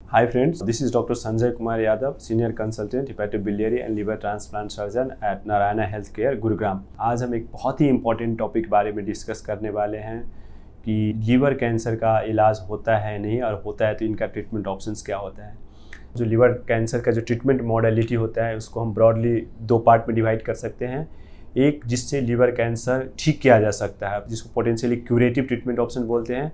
Hi friends, this is Dr. Sanjay Kumar Yadav, Senior Consultant Hepatobiliary and Liver Transplant Surgeon at Narayana Healthcare, Gurugram. आज हम एक बहुत ही important topic बारे में discuss करने वाले हैं कि लीवर कैंसर का इलाज होता है नहीं, और होता है तो इनका ट्रीटमेंट ऑप्शंस क्या होता है। जो लीवर कैंसर का जो ट्रीटमेंट मॉडलिटी होता है उसको हम ब्रॉडली दो पार्ट में डिवाइड कर सकते हैं। एक जिससे लीवर कैंसर ठीक किया जा सकता है, जिसको पोटेंशियली क्यूरेटिव ट्रीटमेंट ऑप्शन बोलते हैं,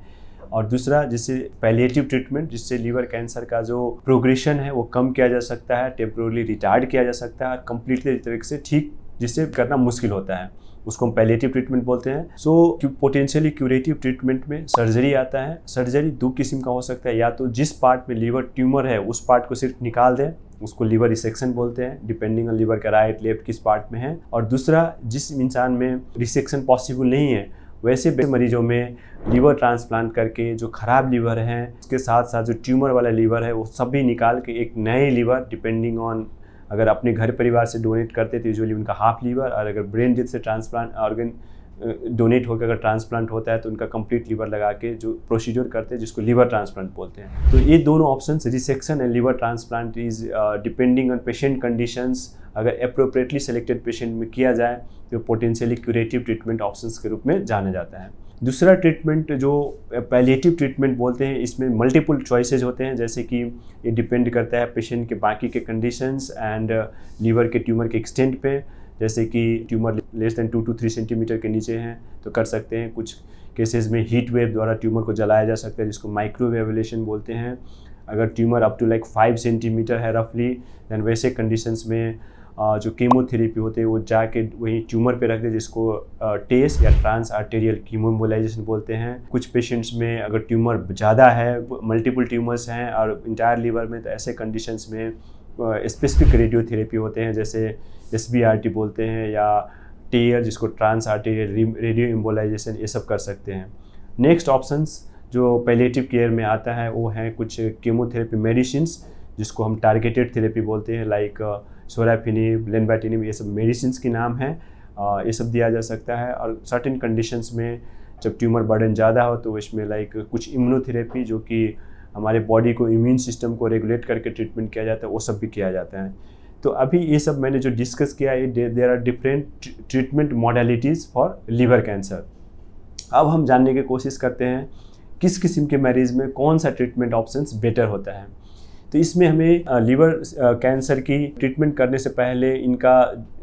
और दूसरा जिससे पैलिएटिव ट्रीटमेंट, जिससे लीवर कैंसर का जो प्रोग्रेशन है वो कम किया जा सकता है, टेम्पोरली रिटार्ड किया जा सकता है, और कम्प्लीटली तरीके से ठीक जिससे करना मुश्किल होता है, उसको हम पैलिएटिव ट्रीटमेंट बोलते हैं। सो पोटेंशियली क्यूरेटिव ट्रीटमेंट में सर्जरी आता है। सर्जरी दो किस्म का हो सकता है, या तो जिस पार्ट में लीवर ट्यूमर है उस पार्ट को सिर्फ निकाल दें, उसको लीवर रिसेक्शन बोलते हैं, डिपेंडिंग ऑन लीवर का राइट लेफ्ट किस पार्ट में है। और दूसरा जिस इंसान में रिसेक्शन पॉसिबल नहीं है वैसे मरीजों में लीवर ट्रांसप्लांट करके जो ख़राब लीवर है उसके साथ साथ जो ट्यूमर वाला लीवर है वो सब भी निकाल के एक नए लीवर, डिपेंडिंग ऑन अगर अपने घर परिवार से डोनेट करते तो यूजुअली उनका हाफ लीवर, और अगर ब्रेन डेथ से ट्रांसप्लांट ऑर्गन डोनेट होकर अगर ट्रांसप्लांट होता है तो उनका कंप्लीट लीवर लगा के जो प्रोसीजर करते हैं जिसको लीवर ट्रांसप्लांट बोलते हैं। तो ये दोनों options, resection and liver transplant, is depending on patient conditions. अगर अप्रोप्रिएटली सिलेक्टेड पेशेंट में किया जाए तो पोटेंशियली क्यूरेटिव ट्रीटमेंट ऑप्शंस के रूप में जाना जाता है। दूसरा ट्रीटमेंट जो पैलिएटिव ट्रीटमेंट बोलते हैं, इसमें मल्टीपल चॉइसेस होते हैं, जैसे कि ये डिपेंड करता है पेशेंट के बाकी के कंडीशंस एंड लीवर के ट्यूमर के एक्सटेंट पे। जैसे कि tumour less than 2 to 3 centimetre के नीचे हैं तो कर सकते हैं। कुछ केसेस में हीट वेव द्वारा ट्यूमर को जलाया जा सकता है, जिसको माइक्रोवेव एब्लेशन बोलते हैं। अगर ट्यूमर अप टू 5 सेंटीमीटर है रफली, दैन वैसे कंडीशंस में जो कीमोथेरेपी होते हैं वो जाके वही ट्यूमर पे रख दे, जिसको टेस या ट्रांस आर्टेरियल कीमोएम्बोलाइजेशन बोलते हैं। कुछ पेशेंट्स में अगर ट्यूमर ज़्यादा है, मल्टीपल ट्यूमर्स हैं और इंटायर लीवर में, तो ऐसे कंडीशंस में स्पेसिफिक रेडियोथेरेपी होते हैं, जैसे SBRT बोलते हैं, या टेयर जिसको ट्रांस आर्टेरियल रेडियो एम्बोलाइजेशन, ये सब कर सकते हैं। नेक्स्ट ऑप्शंस जो पैलिएटिव केयर में आता है वो है कुछ कीमोथेरेपी मेडिसिन्स, जिसको हम टारगेटेड थेरेपी बोलते हैं, लाइक सोराफिनिब, लेंबाटिनिब, ये सब मेडिसिन्स के नाम हैं। ये सब दिया जा सकता है। और सर्टेन कंडीशंस में जब ट्यूमर बर्डन ज़्यादा हो तो इसमें कुछ इम्यूनोथेरेपी, जो कि हमारे बॉडी को इम्यून सिस्टम को रेगुलेट करके ट्रीटमेंट किया जाता है, वो सब भी किया जाता है। तो अभी ये सब मैंने जो डिस्कस किया है, there are different treatment modalities for liver cancer. अब हम जानने की कोशिश करते हैं किस किस्म के मरीज़ में कौन सा ट्रीटमेंट ऑप्शंस बेटर होता है। तो इसमें हमें लीवर कैंसर की ट्रीटमेंट करने से पहले इनका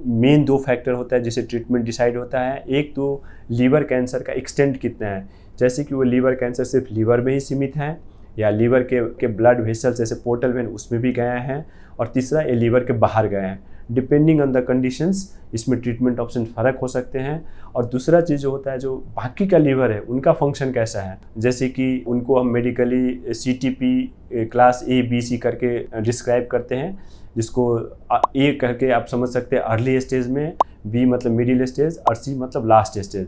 मेन 2 फैक्टर होता है जिससे ट्रीटमेंट डिसाइड होता है। एक तो लीवर कैंसर का एक्सटेंट कितना है, जैसे कि वो लीवर कैंसर सिर्फ लीवर में ही सीमित है, या लीवर के ब्लड वेसल्स जैसे पोर्टल वेन उसमें भी गए हैं, और तीसरा ये लीवर के बाहर गए हैं। डिपेंडिंग ऑन द कंडीशंस इसमें ट्रीटमेंट ऑप्शन फ़र्क हो सकते हैं। और दूसरा चीज़ जो होता है, जो बाकी का लीवर है उनका फंक्शन कैसा है, जैसे कि उनको हम medically CTP class A B C करके डिस्क्राइब करते हैं, जिसको A करके आप समझ सकते हैं अर्ली स्टेज में, B मतलब मिडिल स्टेज, और C मतलब last stage.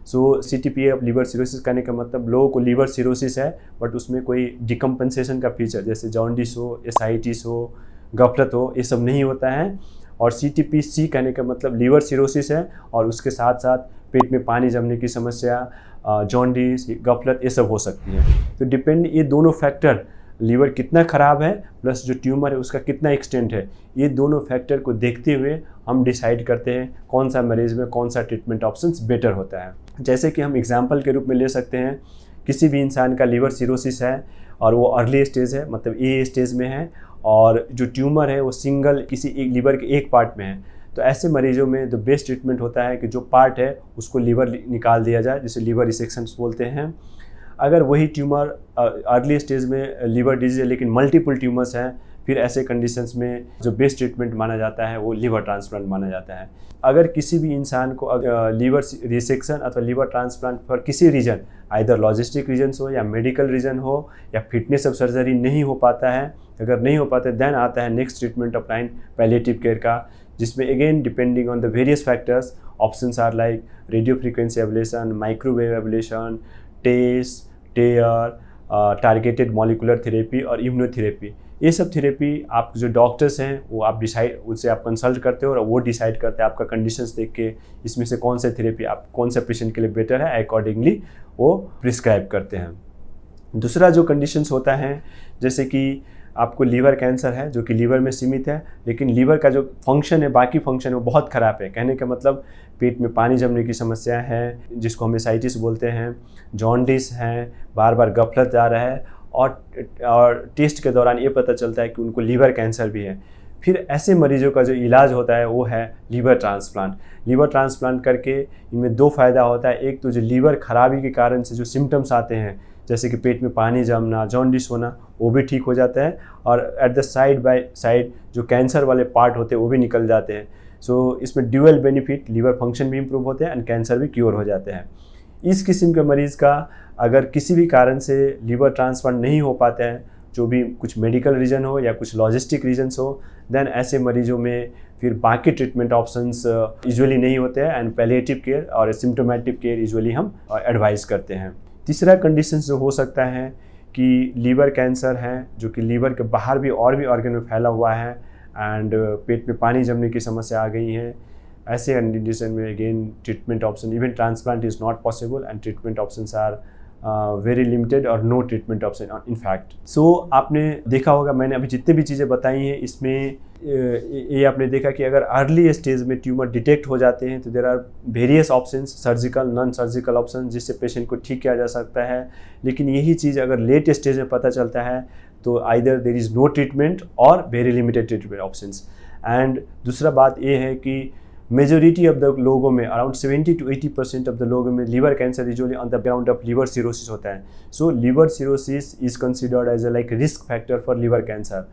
So CTP of liver cirrhosis करने का मतलब लोगों को लीवर सिरोसिस है बट उसमें कोई डिकम्पनसेशन का फीचर जैसे जॉन्डिस हो, एसाइटिस हो, गफलत हो, ये सब नहीं होता है। और CTP-C कहने का मतलब लीवर सिरोसिस है और उसके साथ साथ पेट में पानी जमने की समस्या, जॉन्डिस, गफलत, ये सब हो सकती है। तो डिपेंड, ये दोनों फैक्टर, लीवर कितना ख़राब है प्लस जो ट्यूमर है उसका कितना एक्सटेंट है, ये दोनों फैक्टर को देखते हुए हम डिसाइड करते हैं कौन सा मरीज़ में कौन सा ट्रीटमेंट ऑप्शंस बेटर होता है। जैसे कि हम एग्जांपल के रूप में ले सकते हैं, किसी भी इंसान का लीवर सिरोसिस है और वो अर्ली स्टेज है, मतलब A स्टेज में है, और जो ट्यूमर है वो सिंगल किसी एक लीवर के एक पार्ट में है, तो ऐसे मरीजों में द बेस्ट ट्रीटमेंट होता है कि जो पार्ट है उसको लीवर निकाल दिया जाए, जिसे लीवर रिसेक्शंस बोलते हैं। अगर वही ट्यूमर अर्ली स्टेज में लीवर डिजीज है लेकिन मल्टीपल ट्यूमर्स हैं, फिर ऐसे कंडीशंस में जो बेस्ट ट्रीटमेंट माना जाता है वो लीवर ट्रांसप्लांट माना जाता है। अगर किसी भी इंसान को लीवर रिसेक्शन अथवा लीवर ट्रांसप्लांट पर किसी रीजन, आइदर लॉजिस्टिक रीजन्स हो या मेडिकल रीजन हो या फिटनेस ऑफ सर्जरी नहीं हो पाता है, अगर नहीं हो पाते देन आता है next treatment of line palliative care का, जिसमें again depending on the various factors options are like radio frequency ablation, microwave ablation, TACE, TARE, targeted molecular therapy और इम्यूनोथेरेपी। ये सब थेरेपी आप जो डॉक्टर्स हैं वो आप डिसाइड, उनसे आप कंसल्ट करते हो और वो डिसाइड करते हैं आपका कंडीशंस देख के इसमें से कौन से थेरेपी आप कौन से पेशेंट के लिए बेटर है, अकॉर्डिंगली वो प्रिस्क्राइब करते हैं। दूसरा जो कंडीशंस होता है, जैसे कि आपको लीवर कैंसर है जो कि लीवर में सीमित है, लेकिन लीवर का जो फंक्शन है, बाकी फंक्शन है, वो बहुत ख़राब है। कहने का मतलब पेट में पानी जमने की समस्या है, जिसको हम एसाइटिस बोलते हैं, जॉन्डिस है, बार बार गफलत आ रहा है, और टेस्ट के दौरान ये पता चलता है कि उनको लीवर कैंसर भी है। फिर ऐसे मरीजों का जो इलाज होता है वो है लीवर ट्रांसप्लांट। लीवर ट्रांसप्लांट करके इनमें दो फ़ायदा होता है। एक तो जो लीवर खराबी के कारण से जो सिम्टम्स आते हैं, जैसे कि पेट में पानी जमना, जॉन्डिस होना, वो भी ठीक हो जाता है, और at the side by side जो कैंसर वाले पार्ट होते हैं वो भी निकल जाते हैं। सो इसमें ड्यूअल बेनिफिट, लीवर फंक्शन भी इम्प्रूव होते हैं एंड कैंसर भी क्योर हो जाते हैं। इस किस्म के मरीज़ का अगर किसी भी कारण से लीवर ट्रांसप्लांट नहीं हो पाते हैं, जो भी कुछ मेडिकल रीज़न हो या कुछ लॉजिस्टिक रीजन्स हो, देन ऐसे मरीजों में फिर बाकी ट्रीटमेंट ऑप्शंस यूजुअली नहीं होते हैं, एंड पैलिएटिव केयर और सिम्टोमेटिक केयर यूजुअली हम एडवाइस करते हैं। तीसरा कंडीशन जो हो सकता है कि लीवर कैंसर है जो कि लीवर के बाहर भी और भी ऑर्गन में फैला हुआ है, एंड पेट में पानी जमने की समस्या आ गई है। ऐसे कंडीशन में again treatment option, even transplant is not possible, and treatment options are very limited और no treatment option in fact. So आपने देखा होगा, मैंने अभी जितने भी चीज़ें बताई हैं इसमें ये आपने देखा कि अगर अर्ली स्टेज में ट्यूमर डिटेक्ट हो जाते हैं तो there are various options, surgical, non surgical option, जिससे पेशेंट को ठीक किया जा सकता है। लेकिन यही चीज़ अगर लेट स्टेज में पता चलता है तो either there is no treatment और very limited treatment options. And दूसरा बात ये है कि मेजोरिटी ऑफ द लोगों में, अराउंड 70 to 80% ऑफ द लोगों में liver cancer usually on the ground of liver cirrhosis होता है। So liver cirrhosis is considered as a like risk factor for liver cancer,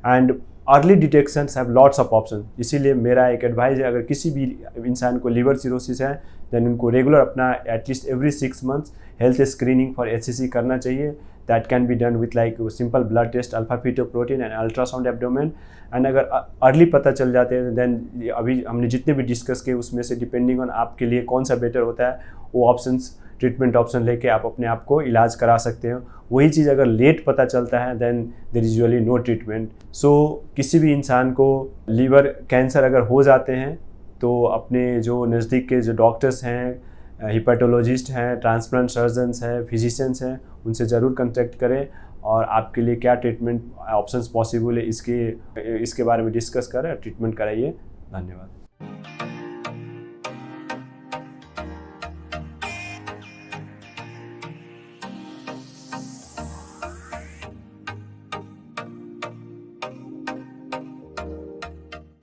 and early detections have lots of option. इसीलिए मेरा एक advice है, अगर किसी भी इंसान को लीवर सिरोसिस है देन उनको रेगुलर अपना at least every 6 months health screening for HCC करना चाहिए। That can be done with like simple blood test, alpha fetoprotein and ultrasound abdomen. And अगर अर्ली पता चल जाते हैं देन अभी हमने जितने भी डिस्कस किए उसमें से डिपेंडिंग ऑन आपके लिए कौन सा बेटर होता है, वो ऑप्शंस, ट्रीटमेंट ऑप्शन लेके आप अपने आप को इलाज करा सकते हो। वही चीज़ अगर लेट पता चलता है then there is usually no treatment. So किसी भी इंसान को लीवर कैंसर अगर हो जाते हैं तो अपने जो नज़दीक के जो डॉक्टर्स हैं, हिपेटोलॉजिस्ट हैं, ट्रांसप्लांट सर्जन्स हैं, फिजिशियंस हैं, उनसे ज़रूर कांटेक्ट करें और आपके लिए क्या ट्रीटमेंट ऑप्शंस पॉसिबल है इसके बारे में डिस्कस करें, ट्रीटमेंट कराइए। धन्यवाद।